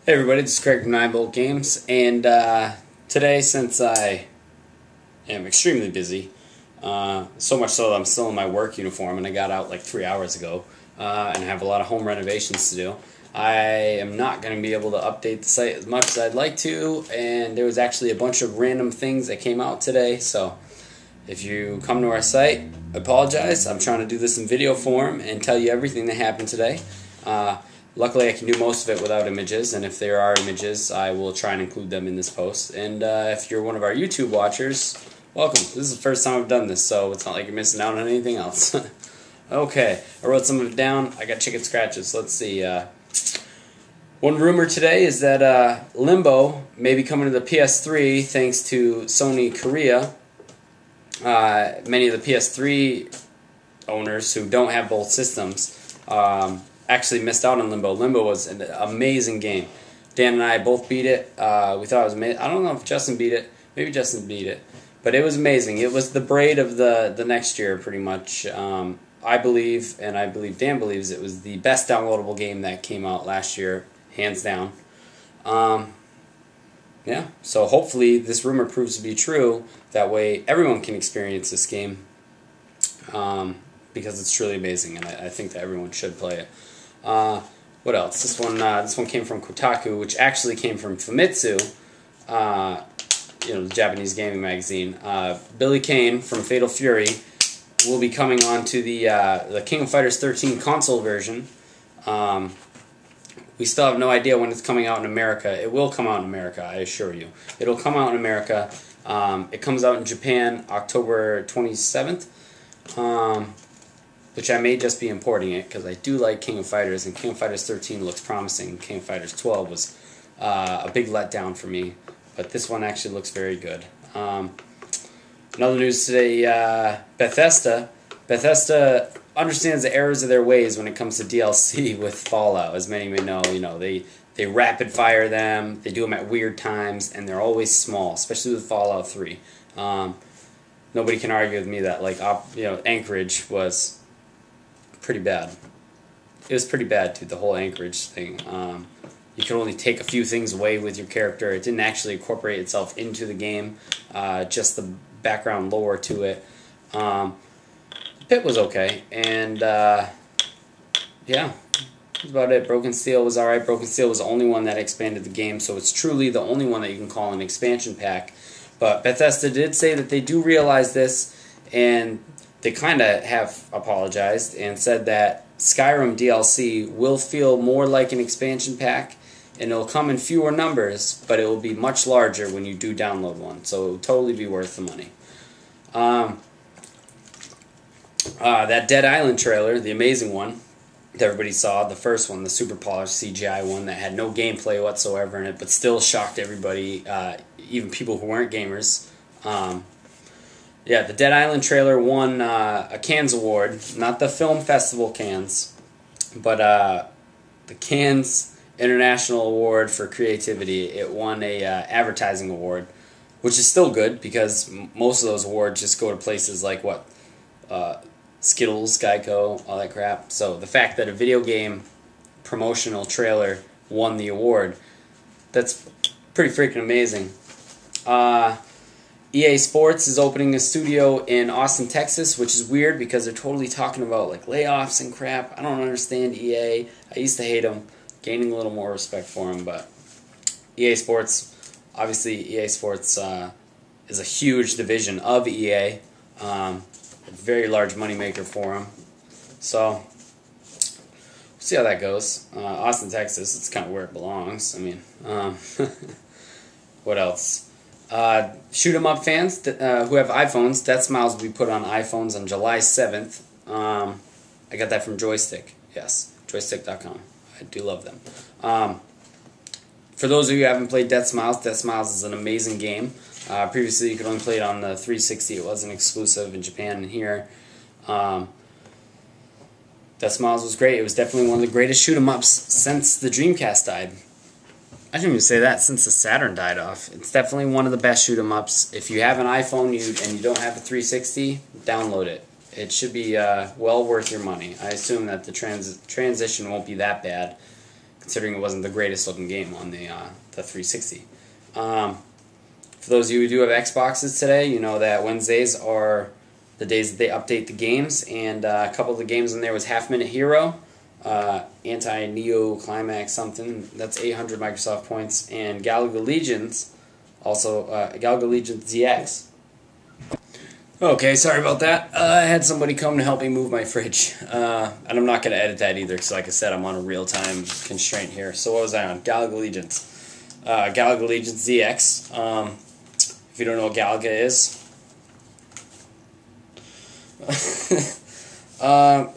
Hey everybody, this is Craig from Nyne Games, and today, since I am extremely busy, so much so that I'm still in my work uniform and I got out like 3 hours ago, and I have a lot of home renovations to do, I am not going to be able to update the site as much as I'd like to, and there was actually a bunch of random things that came out today, so if you come to our site, I apologize. I'm trying to do this in video form and tell you everything that happened today. Luckily, I can do most of it without images, and if there are images, I will try and include them in this post. And if you're one of our YouTube watchers, welcome. This is the first time I've done this, so it's not like you're missing out on anything else. Okay, I wrote some of it down. I got chicken scratches. Let's see. One rumor today is that Limbo may be coming to the PS3 thanks to Sony Korea. Many of the PS3 owners who don't have both systems actually missed out on Limbo. Limbo was an amazing game. Dan and I both beat it. We thought it was amazing. I don't know if Justin beat it. Maybe Justin beat it. But it was amazing. It was the braid of the next year, pretty much. I believe, and I believe Dan believes, it was the best downloadable game that came out last year, hands down. Yeah, so hopefully this rumor proves to be true. That way everyone can experience this game. Because it's truly amazing, and I think that everyone should play it. What else? This one came from Kotaku, which actually came from Famitsu, the Japanese gaming magazine. Billy Kane from Fatal Fury will be coming on to the King of Fighters 13 console version. We still have no idea when it's coming out in America. It will come out in America, I assure you. It'll come out in America. It comes out in Japan October 27th. Which I may just be importing it because I do like King of Fighters, and King of Fighters 13 looks promising. King of Fighters 12 was a big letdown for me, but this one actually looks very good. Another news today, Bethesda understands the errors of their ways when it comes to DLC with Fallout. As many may know, they rapid fire them, they do them at weird times, and they're always small, especially with Fallout 3. Nobody can argue with me that Anchorage was pretty bad. It was pretty bad, dude, the whole Anchorage thing. You could only take a few things away with your character. It didn't actually incorporate itself into the game, just the background lore to it. The pit was okay, and yeah, that's about it. Broken Steel was alright. Broken Steel was the only one that expanded the game, so it's truly the only one that you can call an expansion pack. But Bethesda did say that they do realize this, and they kind of have apologized and said that Skyrim DLC will feel more like an expansion pack, and it'll come in fewer numbers, but it will be much larger when you do download one, so it will totally be worth the money. That Dead Island trailer, the amazing one that everybody saw, the first one, the super polished CGI one that had no gameplay whatsoever in it, but still shocked everybody, even people who weren't gamers. Yeah, the Dead Island trailer won a Cannes Award, not the film festival Cannes, but the Cannes International Award for Creativity. It won a advertising award, which is still good because most of those awards just go to places like Skittles, Geico, all that crap. So the fact that a video game promotional trailer won the award, that's pretty freaking amazing. EA Sports is opening a studio in Austin, Texas, which is weird because they're totally talking about like layoffs and crap. I don't understand EA. I used to hate them. Gaining a little more respect for them, but EA Sports, obviously EA Sports is a huge division of EA. A very large moneymaker for them. So, we'll see how that goes. Austin, Texas, it's kind of where it belongs. I mean, what else? Shoot 'em up fans who have iPhones, Death Smiles will be put on iPhones on July 7th. I got that from Joystick. Yes, joystick.com. I do love them. For those of you who haven't played Death Smiles is an amazing game. Previously, you could only play it on the 360. It wasn't exclusive in Japan and here. Death Smiles was great. It was definitely one of the greatest shoot 'em ups since the Dreamcast died. I shouldn't even say that, since the Saturn died off. It's definitely one of the best shoot 'em ups. If you have an iPhone and you don't have a 360, download it. It should be well worth your money. I assume that the transition won't be that bad. considering it wasn't the greatest looking game on the 360. For those of you who do have Xboxes today, you know that Wednesdays are the days that they update the games, and a couple of the games in there was Half Minute Hero, Anti-Neo Climax something, that's 800 Microsoft points, and Galaga Legions, also Galaga Legions ZX. Okay, sorry about that. I had somebody come to help me move my fridge, and I'm not going to edit that either, because like I said, I'm on a real-time constraint here. So what was I on? Galaga Legions. Galaga Legions ZX. If you don't know what Galaga is,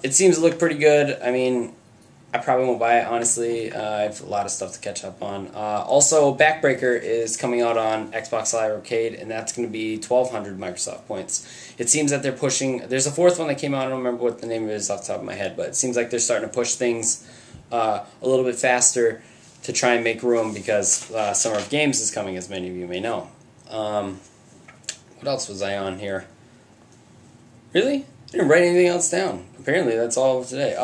it seems to look pretty good. I mean, I probably won't buy it, honestly. I have a lot of stuff to catch up on. Also, Backbreaker is coming out on Xbox Live Arcade, and that's going to be 1,200 Microsoft points. It seems that they're pushing... There's a fourth one that came out. I don't remember what the name of it is off the top of my head, but it seems like they're starting to push things a little bit faster to try and make room, because Summer of Games is coming, as many of you may know. What else was I on here? Really? I didn't write anything else down. Apparently, that's all of today.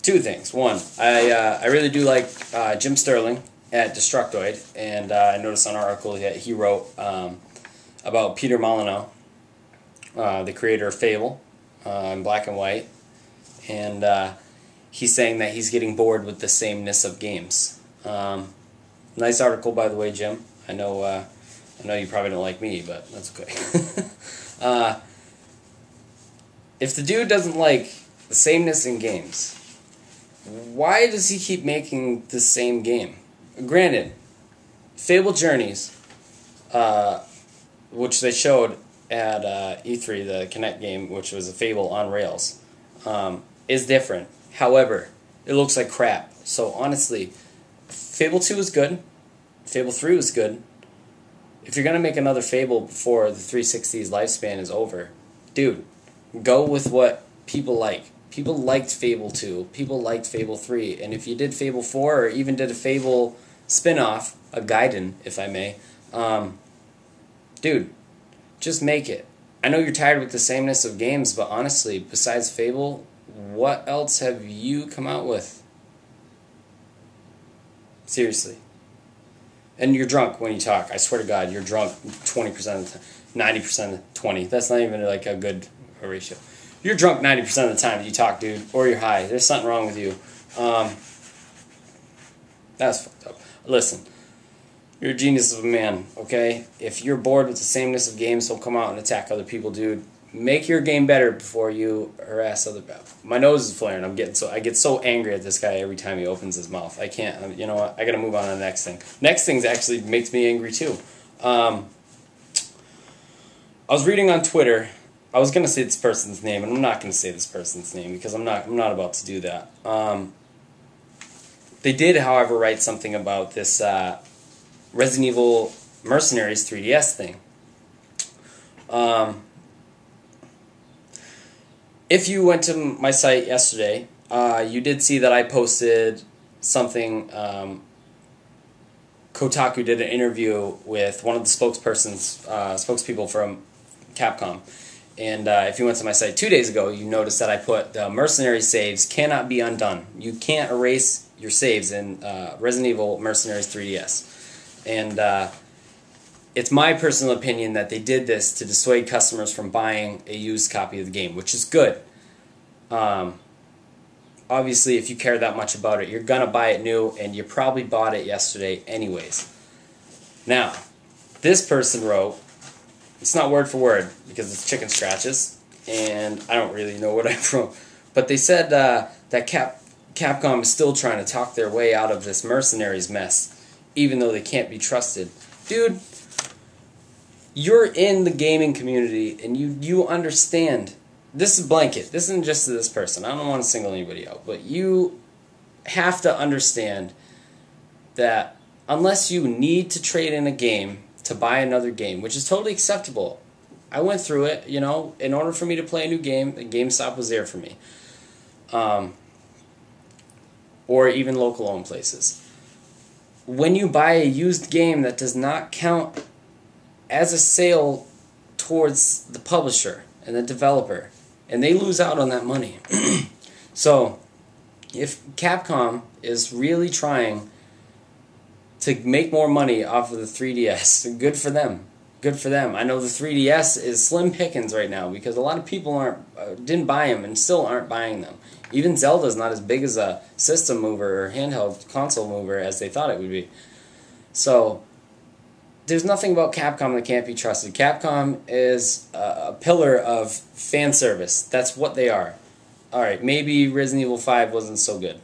Two things. One, I really do like Jim Sterling at Destructoid, and I noticed on an article that he wrote about Peter Molyneux, the creator of Fable, in black and white, and he's saying that he's getting bored with the sameness of games. Nice article, by the way, Jim. I know you probably don't like me, but that's okay. If the dude doesn't like the sameness in games, why does he keep making the same game? Granted, Fable Journeys, which they showed at E3, the Kinect game, which was a Fable on rails, is different. However, it looks like crap. So honestly, Fable 2 was good. Fable 3 was good. If you're going to make another Fable before the 360's lifespan is over, dude, go with what people like. People liked Fable 2. People liked Fable 3. And if you did Fable 4 or even did a Fable spin-off, a Gaiden, if I may, dude, just make it. I know you're tired with the sameness of games, but honestly, besides Fable, what else have you come out with? Seriously. And you're drunk when you talk. I swear to God, you're drunk 20% of the time. 90% of 20. That's not even like a good ratio. You're drunk 90% of the time that you talk, dude. Or you're high. There's something wrong with you. That's fucked up. Listen. You're a genius of a man, okay? If you're bored with the sameness of games, don't come out and attack other people, dude. Make your game better before you harass other people. My nose is flaring. I get so angry at this guy every time he opens his mouth. I can't. You know what? I gotta move on to the next thing. Next thing actually makes me angry too. I was reading on Twitter. I was gonna say this person's name, and I'm not gonna say this person's name because I'm not about to do that. They did, however, write something about this Resident Evil Mercenaries 3DS thing. If you went to my site yesterday, you did see that I posted something. Kotaku did an interview with one of the spokespeople from Capcom. And if you went to my site 2 days ago, you noticed that I put the Mercenary saves cannot be undone. You can't erase your saves in Resident Evil Mercenaries 3DS. And it's my personal opinion that they did this to dissuade customers from buying a used copy of the game, which is good. Obviously, if you care that much about it, you're going to buy it new, and you probably bought it yesterday anyways. Now, this person wrote, it's not word for word, because it's chicken scratches, and I don't really know what I wrote, but they said that Capcom is still trying to talk their way out of this Mercenaries mess, even though they can't be trusted. Dude, you're in the gaming community, and you understand. This is blanket. This isn't just to this person. I don't want to single anybody out, but you have to understand that unless you need to trade in a game to buy another game, which is totally acceptable. I went through it, you know. In order for me to play a new game, GameStop was there for me. Or even local-owned places. When you buy a used game that does not count as a sale towards the publisher and the developer, and they lose out on that money. So, if Capcom is really trying to make more money off of the 3DS, good for them. Good for them. I know the 3DS is slim pickings right now because a lot of people didn't buy them and still aren't buying them. Even Zelda's not as big as a system mover or handheld console mover as they thought it would be. So there's nothing about Capcom that can't be trusted. Capcom is a pillar of fan service. That's what they are. Alright, maybe Resident Evil 5 wasn't so good.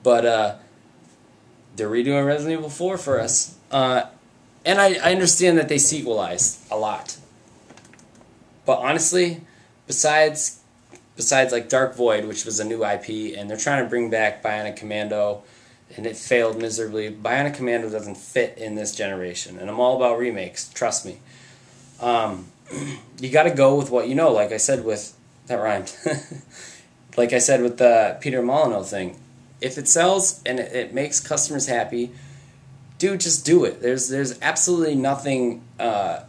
But they're redoing Resident Evil 4 for us. And I understand that they sequelize a lot. But honestly, besides like Dark Void, which was a new IP, and they're trying to bring back Bionic Commando, and it failed miserably. Bionic Commando doesn't fit in this generation, and I'm all about remakes, trust me. You gotta go with what you know, like I said with... That rhymed. Like I said with the Peter Molyneux thing. If it sells and it makes customers happy, dude, just do it. There's absolutely nothing that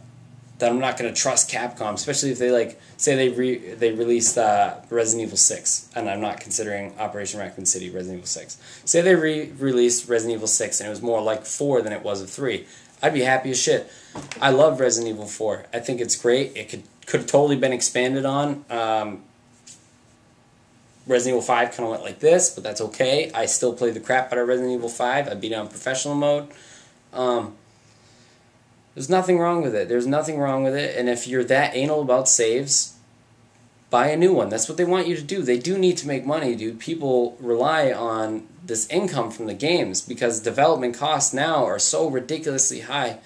I'm not going to trust Capcom, especially if they say they released Resident Evil 6, and I'm not considering Operation Raccoon City Resident Evil 6. Say they released Resident Evil 6 and it was more like 4 than it was of 3. I'd be happy as shit. I love Resident Evil 4. I think it's great. It could have totally been expanded on. Resident Evil 5 kind of went like this, but that's okay. I still play the crap out of Resident Evil 5. I beat it on professional mode. There's nothing wrong with it. There's nothing wrong with it. And if you're that anal about saves, buy a new one. That's what they want you to do. They do need to make money, dude. People rely on this income from the games because development costs now are so ridiculously high.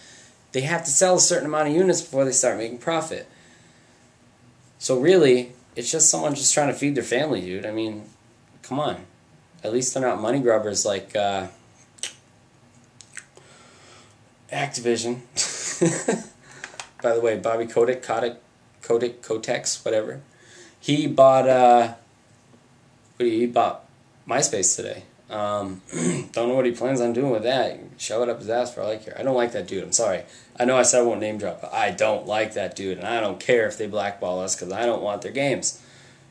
They have to sell a certain amount of units before they start making profit. So really, it's just someone just trying to feed their family, dude. I mean, come on. At least they're not money grubbers like Activision. By the way, Bobby Kotick, whatever. He bought he bought MySpace today. Don't know what he plans on doing with that. Shove it up his ass for all I care. I don't like that dude. I'm sorry. I know I said I won't name drop, but I don't like that dude, and I don't care if they blackball us because I don't want their games,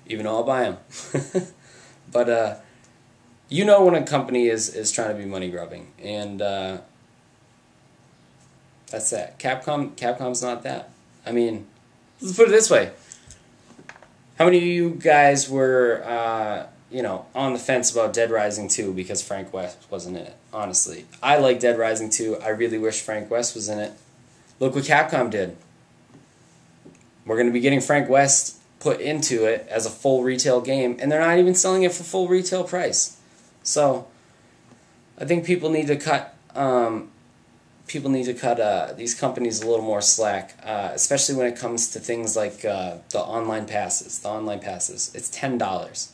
even though I'll buy them. But you know when a company is trying to be money grubbing, and that's that. Capcom's not that. I mean, let's put it this way. How many of you guys were on the fence about Dead Rising 2 because Frank West wasn't in it? Honestly, I like Dead Rising 2. I really wish Frank West was in it. Look what Capcom did. We're going to be getting Frank West put into it as a full retail game, and they're not even selling it for full retail price. So, I think people need to cut these companies a little more slack, especially when it comes to things like the online passes. It's $10.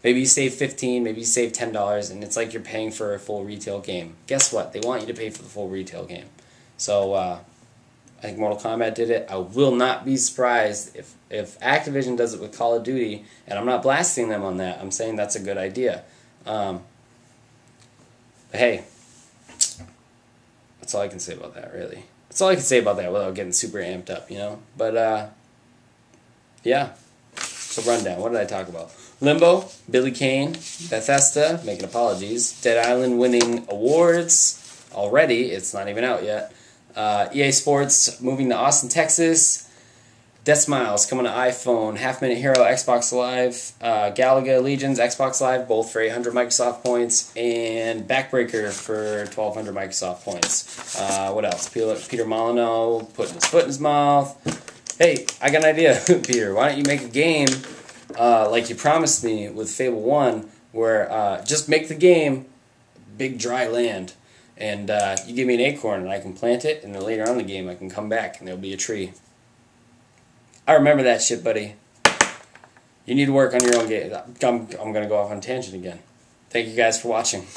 Maybe you save $15, maybe you save $10, and it's like you're paying for a full retail game. Guess what? They want you to pay for the full retail game. So I think Mortal Kombat did it. I will not be surprised if Activision does it with Call of Duty, and I'm not blasting them on that. I'm saying that's a good idea. But hey, that's all I can say about that, really. That's all I can say about that without getting super amped up, you know? But, yeah. So, rundown. What did I talk about? Limbo, Billy Kane, Bethesda, making apologies, Dead Island winning awards already. It's not even out yet. EA Sports moving to Austin, Texas. Death Smiles coming to iPhone. Half Minute Hero, Xbox Live. Galaga Legions, Xbox Live, both for 800 Microsoft points. And Backbreaker for 1,200 Microsoft points. What else? Peter Molyneux putting his foot in his mouth. Hey, I got an idea, Peter. Why don't you make a game like you promised me with Fable 1, where just make the game big dry land. And you give me an acorn and I can plant it, and then later on in the game I can come back and there'll be a tree. I remember that shit, buddy. You need to work on your own game. I'm going to go off on a tangent again. Thank you guys for watching.